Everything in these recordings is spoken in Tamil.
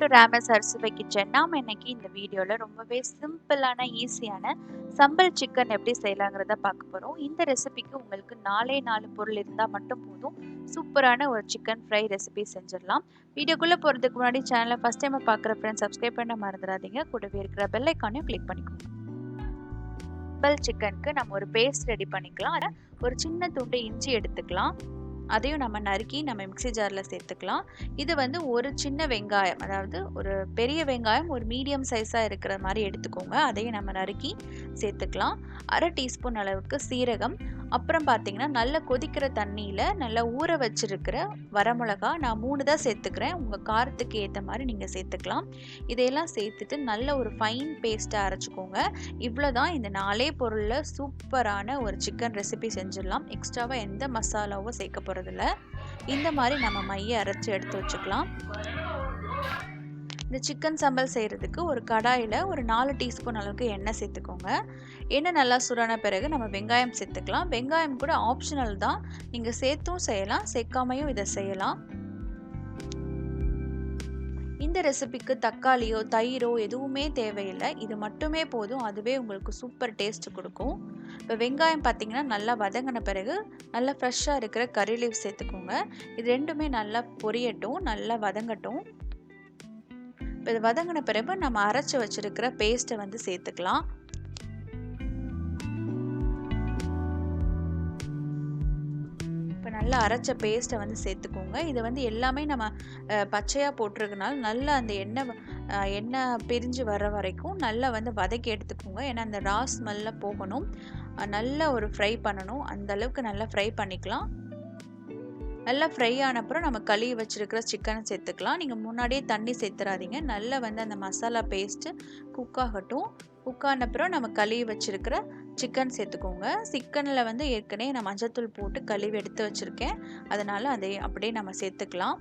To ராமஸ் அரிசிவை kitchen. நாம இன்னைக்கு இந்த வீடியோல ரொம்பவே சிம்பிளான ஈஸியான சம்பல் சிக்கன் எப்படி செய்யலாங்கிறத பார்க்க போறோம். இந்த ரெசிபிக்கு உங்களுக்கு 4 பொருள் இருந்தால் மட்டும் போதும். சூப்பரான ஒரு சிக்கன் ஃப்ரை ரெசிபி செஞ்சிடலாம். வீடியோக்குள்ளே போகிறதுக்கு முன்னாடி சேனலை ஃபஸ்ட் டைம் பார்க்குற ஃப்ரெண்ட்ஸ் சப்ஸ்கிரைப் பண்ண மறந்துடாதீங்க. கூடவே இருக்கிற பெல் ஐக்கானையும் கிளிக் பண்ணிக்கோங்க. சம்பல் சிக்கனுக்கு நம்ம ஒரு பேஸ்ட் ரெடி பண்ணிக்கலாம். அதை ஒரு சின்ன துண்டு இஞ்சி எடுத்துக்கலாம். அதையும் நம்ம நறுக்கி நம்ம மிக்ஸி ஜாரில் சேர்த்துக்கலாம். இது வந்து ஒரு சின்ன வெங்காயம், அதாவது ஒரு பெரிய வெங்காயம் ஒரு மீடியம் சைஸாக இருக்கிற மாதிரி எடுத்துக்கோங்க. அதையும் நம்ம நறுக்கி சேர்த்துக்கலாம். 1/2 டீஸ்பூன் அளவுக்கு சீரகம், அப்புறம் பார்த்தீங்கன்னா நல்ல கொதிக்கிற தண்ணியில் நல்லா ஊற வச்சிருக்கிற வரமிளகா, நான் 3 தான் சேர்த்துக்கிறேன். உங்கள் காரத்துக்கு ஏற்ற மாதிரி நீங்கள் சேர்த்துக்கலாம். இதையெல்லாம் சேர்த்துட்டு நல்ல ஒரு ஃபைன் பேஸ்ட்டாக அரைச்சிக்கோங்க. இவ்வளோதான், இந்த 4 பொருளில் சூப்பரான ஒரு சிக்கன் ரெசிபி செஞ்சிடலாம். எக்ஸ்ட்ராவாக எந்த மசாலாவும் சேர்க்க போகிறதில்ல. இந்த மாதிரி நம்ம மைய அரைச்சி எடுத்து வச்சுக்கலாம். இந்த சிக்கன் சம்பல் செய்கிறதுக்கு ஒரு கடாயில் ஒரு 4 டீஸ்பூன் அளவுக்கு எண்ணெய் சேர்த்துக்கோங்க. எண்ணெய் நல்லா சூடான பிறகு நம்ம வெங்காயம் சேர்த்துக்கலாம். வெங்காயம் கூட ஆப்ஷனல் தான், நீங்கள் சேர்த்தும் செய்யலாம், சேர்க்காமையும் இதை செய்யலாம். இந்த ரெசிபிக்கு தக்காளியோ தயிரோ எதுவுமே தேவையில்லை, இது மட்டுமே போதும். அதுவே உங்களுக்கு சூப்பர் டேஸ்ட் கொடுக்கும். இப்போ வெங்காயம் பார்த்தீங்கன்னா நல்லா வதங்கின பிறகு நல்லா ஃப்ரெஷ்ஷாக இருக்கிற கறி லீவ் சேர்த்துக்கோங்க. இது ரெண்டுமே நல்லா பொரியட்டும், நல்லா வதங்கட்டும். இப்போ இது வதங்கின பிறகு நம்ம அரைச்சி வச்சிருக்கிற பேஸ்ட்டை வந்து சேர்த்துக்கலாம். இப்போ நல்லா அரைச்ச பேஸ்ட்டை வந்து சேர்த்துக்கோங்க. இதை வந்து எல்லாமே நம்ம பச்சையாக போட்டிருக்கனால நல்லா அந்த எண்ணெய் பிரிஞ்சு வர வரைக்கும் நல்லா வந்து வதக்கி எடுத்துக்கோங்க. ஏன்னா அந்த ரா ஸ்மெல்லாம் போகணும், நல்லா ஒரு ஃப்ரை பண்ணணும். அந்த அளவுக்கு நல்லா ஃப்ரை பண்ணிக்கலாம். நல்லா ஃப்ரை ஆனப்புறம் நம்ம கழுவி வச்சுருக்கிற சிக்கனை சேர்த்துக்கலாம். நீங்கள் முன்னாடியே தண்ணி சேர்த்துறாதீங்க. நல்லா வந்து அந்த மசாலா பேஸ்ட்டு குக் ஆகட்டும். குக் ஆனப்புறம் நம்ம கழுவி வச்சுருக்கிற சிக்கன் சேர்த்துக்கோங்க. சிக்கனில் வந்து ஏற்கனவே நான் மஞ்சத்தூள் போட்டு கழுவி எடுத்து வச்சுருக்கேன், அதனால் அதை அப்படியே நம்ம சேர்த்துக்கலாம்.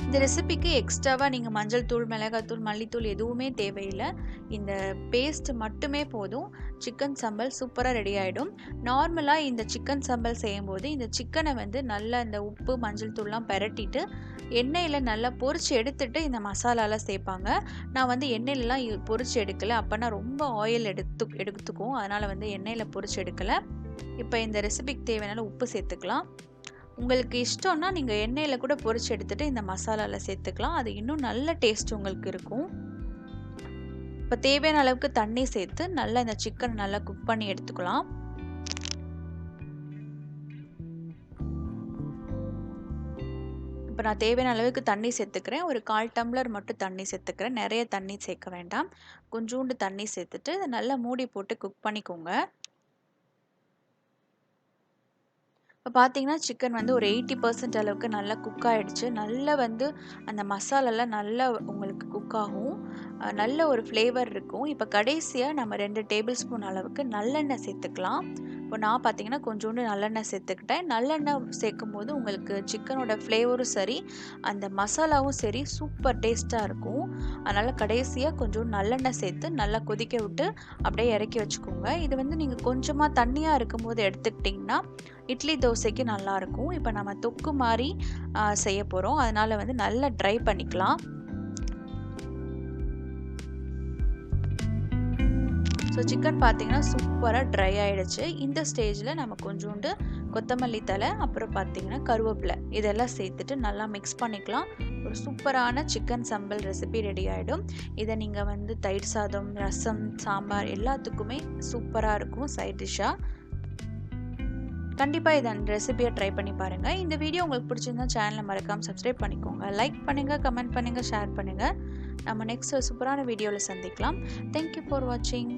இந்த ரெசிபிக்கு எக்ஸ்ட்ராவாக நீங்கள் மஞ்சள் தூள், மிளகாத்தூள், மல்லித்தூள் எதுவுமே தேவையில்லை. இந்த பேஸ்ட் மட்டுமே போதும். சிக்கன் சம்பல் சூப்பராக ரெடி ஆகிடும். நார்மலாக இந்த சிக்கன் சம்பல் செய்யும்போது இந்த சிக்கனை வந்து நல்லா இந்த உப்பு மஞ்சள் தூள்லாம் பரட்டிட்டு எண்ணெயில் நல்லா பொரிச்சு எடுத்துட்டு இந்த மசாலாலாம் சேர்ப்பாங்க. நான் வந்து எண்ணெயிலலாம் பொரிச்சு எடுக்கலை, அப்போனா ரொம்ப ஆயில் எடுத்துக்கும். அதனால் வந்து எண்ணெயில் பொரிச்சு எடுக்கலை. இப்போ இந்த ரெசிபிக்கு தேவையான உப்பு சேர்த்துக்கலாம். உங்களுக்கு இஷ்டம்னா நீங்கள் எண்ணெயில் கூட பொரிச்சு எடுத்துகிட்டு இந்த மசாலாவில் சேர்த்துக்கலாம். அது இன்னும் நல்ல டேஸ்ட் உங்களுக்கு இருக்கும். இப்போ தேவையான அளவுக்கு தண்ணி சேர்த்து நல்லா இந்த சிக்கன் நல்லா குக் பண்ணி எடுத்துக்கலாம். இப்போ நான் தேவையான அளவுக்கு தண்ணி சேர்த்துக்கிறேன். ஒரு 1/4 டம்ளர் மட்டும் தண்ணி சேர்த்துக்கிறேன். நிறைய தண்ணி சேர்க்க வேண்டாம். கொஞ்சோண்டு தண்ணி சேர்த்துட்டு இதை நல்லா மூடி போட்டு குக் பண்ணிக்கோங்க. இப்போ பார்த்தீங்கன்னா சிக்கன் வந்து ஒரு 80% அளவுக்கு நல்லா குக் ஆகிடுச்சு. நல்லா வந்து அந்த மசாலாலாம் நல்லா உங்களுக்கு குக் ஆகும், நல்ல ஒரு ஃப்ளேவர் இருக்கும். இப்போ கடைசியாக நம்ம 2 டேபிள் ஸ்பூன் அளவுக்கு நல்லெண்ணெய் சேர்த்துக்கலாம். இப்போ நான் பார்த்தீங்கன்னா கொஞ்சோண்டு நல்லெண்ணெய் சேர்த்துக்கிட்டேன். நல்லெண்ணெய் சேர்க்கும் போது உங்களுக்கு சிக்கனோட ஃப்ளேவரும் சரி, அந்த மசாலாவும் சரி சூப்பர் டேஸ்ட்டாக இருக்கும். அதனால் கடைசியாக கொஞ்சம் நல்லெண்ணெய் சேர்த்து நல்லா கொதிக்க விட்டு அப்படியே இறக்கி வச்சுக்கோங்க. இது வந்து நீங்கள் கொஞ்சமாக தண்ணியாக இருக்கும்போது எடுத்துக்கிட்டிங்கன்னா இட்லி தோசைக்கு நல்லாயிருக்கும். இப்போ நம்ம தொக்கு மாதிரி செய்ய போகிறோம், அதனால் வந்து நல்லா ட்ரை பண்ணிக்கலாம். ஸோ சிக்கன் பார்த்தீங்கன்னா சூப்பராக ட்ரை ஆகிடுச்சு. இந்த ஸ்டேஜில் நம்ம கொஞ்சோண்டு கொத்தமல்லி தழை, அப்புறம் பார்த்தீங்கன்னா கருவேப்பிலை இதெல்லாம் சேர்த்துட்டு நல்லா மிக்ஸ் பண்ணிக்கலாம். ஒரு சூப்பரான சிக்கன் சம்பல் ரெசிபி ரெடி ஆகிடும். இதை நீங்கள் வந்து தயிர் சாதம், ரசம், சாம்பார் எல்லாத்துக்குமே சூப்பராக இருக்கும் சைட் டிஷ்ஷாக. கண்டிப்பாக இதை அந்த ரெசிபியை ட்ரை பண்ணி பாருங்கள். இந்த வீடியோ உங்களுக்கு பிடிச்சிருந்தா சேனலை மறக்காமல் சப்ஸ்கிரைப் பண்ணிக்கோங்க. லைக் பண்ணுங்கள், கமெண்ட் பண்ணுங்கள், ஷேர் பண்ணுங்கள். நம்ம நெக்ஸ்ட் சூப்பரான வீடியோவில் சந்திக்கலாம். தேங்க்யூ ஃபார் வாட்சிங்.